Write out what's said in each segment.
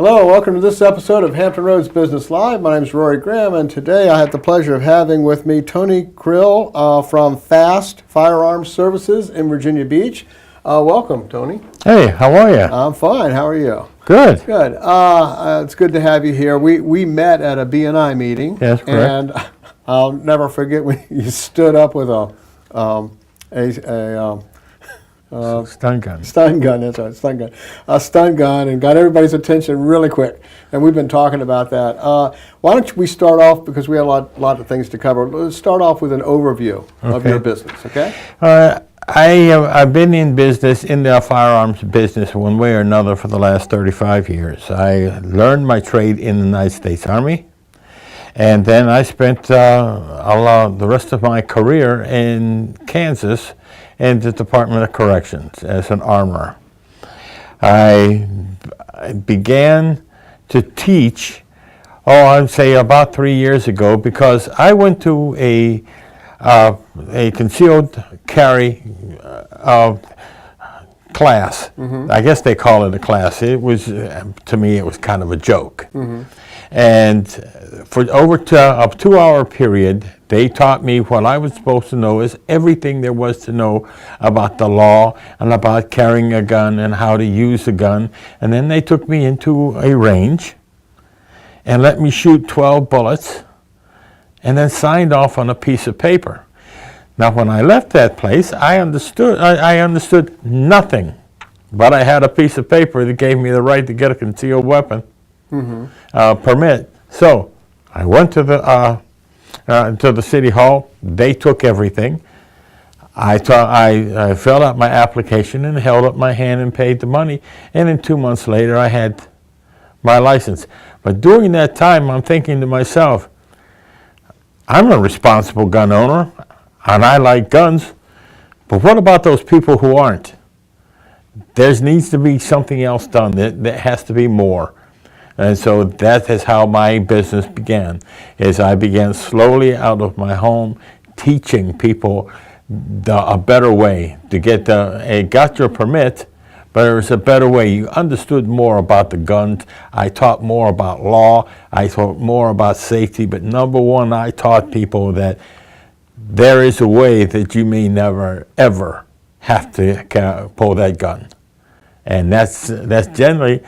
Hello, welcome to this episode of Hampton Roads Business Live. My name is Rory Graham, and today I have the pleasure of having with me Tony Krill from F.A.S.T Firearms Services in Virginia Beach. Welcome, Tony. Hey, how are you? I'm fine. How are you? Good. Good. It's good to have you here. We met at a B&I meeting. Yes, correct. And I'll never forget when you stood up with a stun gun. Stun gun, that's right, stun gun. A stun gun, and got everybody's attention really quick. And we've been talking about that. Why don't we start off, because we have a lot of things to cover. Let's start off with an overview of your business, okay? I've been in business, in the firearms business, one way or another for the last 35 years. I learned my trade in the United States Army, and then I spent the rest of my career in Kansas in the Department of Corrections as an armorer. I began to teach, I'd say about 3 years ago, because I went to a concealed carry class. Mm-hmm. I guess they call it a class. It was, to me, it was kind of a joke. Mm-hmm. And for over a 2-hour period, they taught me what I was supposed to know, is everything there was to know about the law and about carrying a gun and how to use a gun. And then they took me into a range and let me shoot 12 bullets and then signed off on a piece of paper. Now, when I left that place, I understood nothing, but I had a piece of paper that gave me the right to get a concealed weapon permit. So I went to the city hall. They took everything. I filled out my application and held up my hand and paid the money. And then 2 months later, I had my license. But during that time, I'm thinking to myself, I'm a responsible gun owner, and I like guns. But what about those people who aren't? There needs to be something else done. There has to be more. And so that is how my business began, is I began slowly out of my home teaching people a better way to get got your permit, but there was a better way. You understood more about the guns. I taught more about law. I taught more about safety. But number one, I taught people that there is a way that you may never, ever have to pull that gun. And that's generally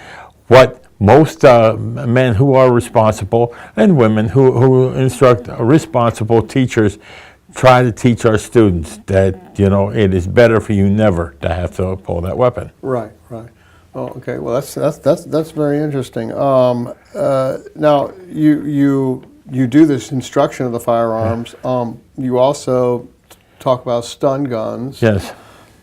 what most men who are responsible and women who instruct responsible teachers try to teach our students, that it is better for you never to have to pull that weapon. Right. Oh, okay. Well, that's very interesting. Now you do this instruction of the firearms. You also talk about stun guns. Yes.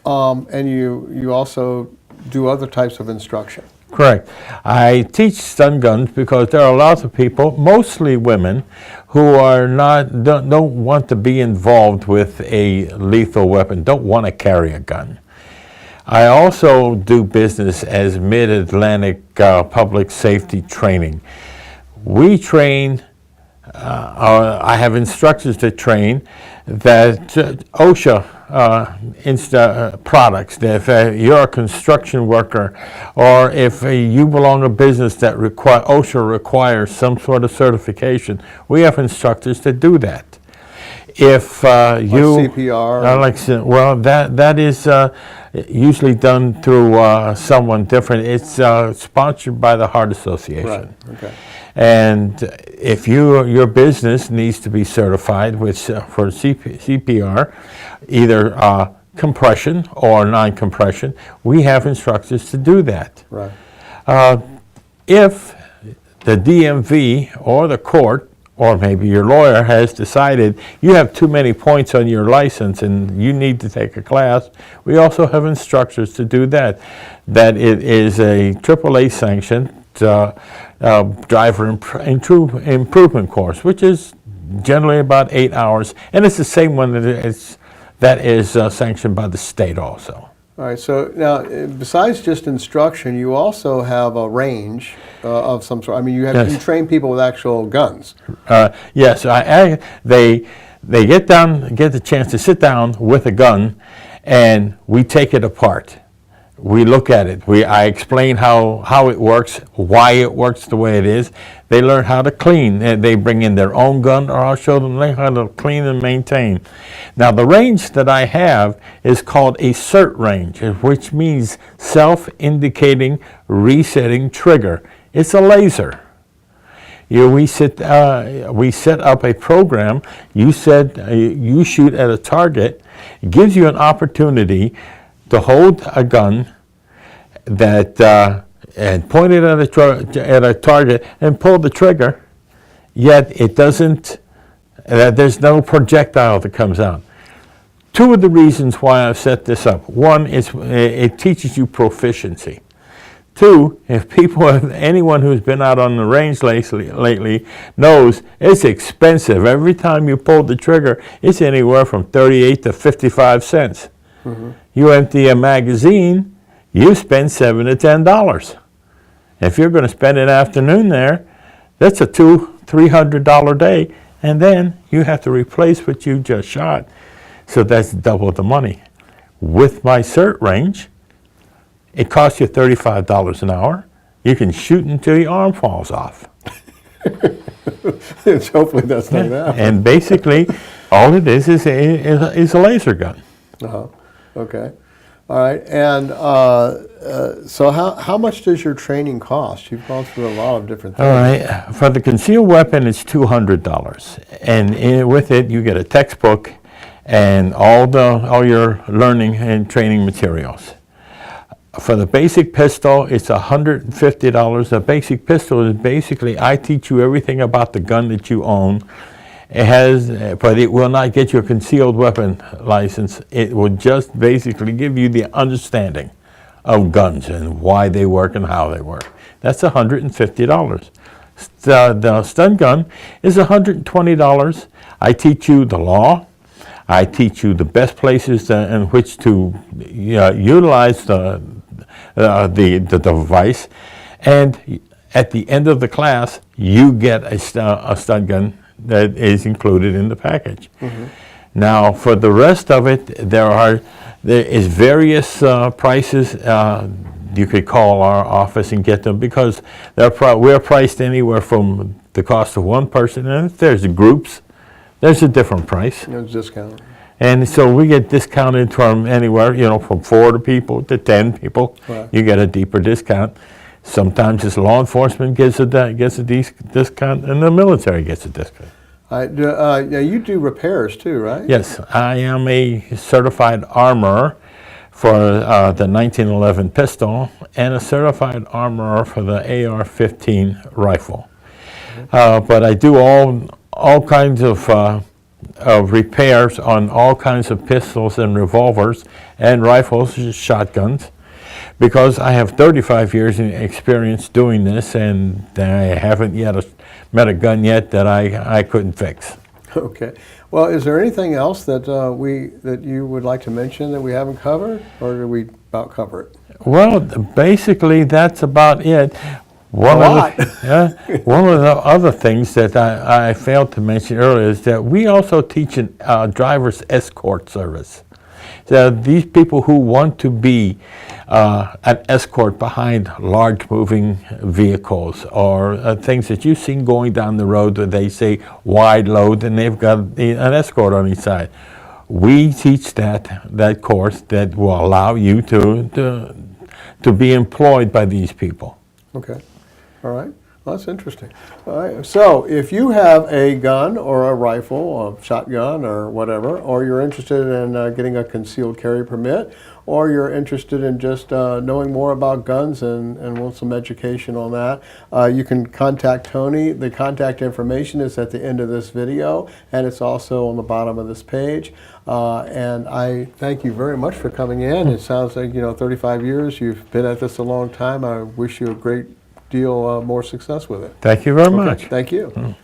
And you also do other types of instruction. Correct. I teach stun guns because there are lots of people, mostly women, who don't want to be involved with a lethal weapon, don't want to carry a gun. I also do business as Mid-Atlantic Public Safety Training. We train, I have instructors that train that OSHA products, that if you're a construction worker, or if you belong to a business that OSHA requires some sort of certification, we have instructors that do that. If you CPR, that is usually done through someone different. It's sponsored by the Heart Association. Right. Okay. And if your business needs to be certified for CPR, either compression or non-compression, we have instructors to do that. Right. If the DMV or the court, or maybe your lawyer, has decided you have too many points on your license and you need to take a class, we also have instructors to do that. That it is a AAA sanctioned driver improvement course, which is generally about 8 hours, and it's the same one that is sanctioned by the state also. All right, so now, besides just instruction, you also have a range of some sort. I mean, you train people with actual guns. Yes, they get the chance to sit down with a gun, and we take it apart. we look at it. I explain how it works, why it works the way it is. They learn how to clean. They bring in their own gun, or I'll show them how to clean and maintain. Now, the range that I have is called a CERT range, which means self-indicating resetting trigger. It's a laser. We set up a program. You shoot at a target. It gives you an opportunity to hold a gun and point it at a target and pull the trigger, yet it doesn't, there's no projectile that comes out. Two of the reasons why I've set this up. One is it teaches you proficiency. Two, if anyone who's been out on the range lately knows it's expensive. Every time you pull the trigger, it's anywhere from 38 to 55 cents. Mm-hmm. You empty a magazine, you spend $7 to $10. If you're going to spend an afternoon there, that's a $200-300 day, and then you have to replace what you just shot. So that's double the money. With my CERT range, it costs you $35 an hour. You can shoot until your arm falls off. Hopefully that's not that. And basically, all it is a laser gun. Uh-huh. Okay. All right. And so how much does your training cost? You've gone through a lot of different things. All right. For the concealed weapon, it's $200. And with it, you get a textbook and all your learning and training materials. For the basic pistol, it's $150. The basic pistol is basically, I teach you everything about the gun that you own. But it will not get you a concealed weapon license. It will just basically give you the understanding of guns and why they work and how they work. That's $150. The stun gun is $120. I teach you the law. I teach you the best places in which to utilize the device, and at the end of the class, you get a stun gun that is included in the package. Mm-hmm. Now, for the rest of it, there is various prices. You could call our office and get them, because we're priced anywhere from the cost of one person, and if there's groups, there's a different price. There's discount. And so we get discounted from anywhere, from 4 people to 10 people. Right. You get a deeper discount. Sometimes it's law enforcement gets a discount, and the military gets a discount. You do repairs too, right? Yes, I am a certified armorer for the 1911 pistol and a certified armorer for the AR-15 rifle. Mm-hmm. But I do all kinds of repairs on all kinds of pistols and revolvers and rifles, shotguns, because I have 35 years in experience doing this, and I haven't yet met a gun yet that I couldn't fix. Okay. Well, is there anything else that you would like to mention that we haven't covered, or did we about cover it? Well, basically that's about it. One of the other things that I failed to mention earlier is that we also teach a driver's escort service. So these people who want to be an escort behind large moving vehicles, or things that you've seen going down the road where they say wide load and they've got an escort on each side. We teach that course that will allow you to be employed by these people. Okay. All right. Well, that's interesting. All right. So if you have a gun or a rifle, a shotgun or whatever, or you're interested in getting a concealed carry permit, or you're interested in just knowing more about guns and want some education on that, you can contact Tony. The contact information is at the end of this video, and it's also on the bottom of this page. And I thank you very much for coming in. It sounds like, 35 years, you've been at this a long time. I wish you a great deal more success with it. Thank you very much. Thank you.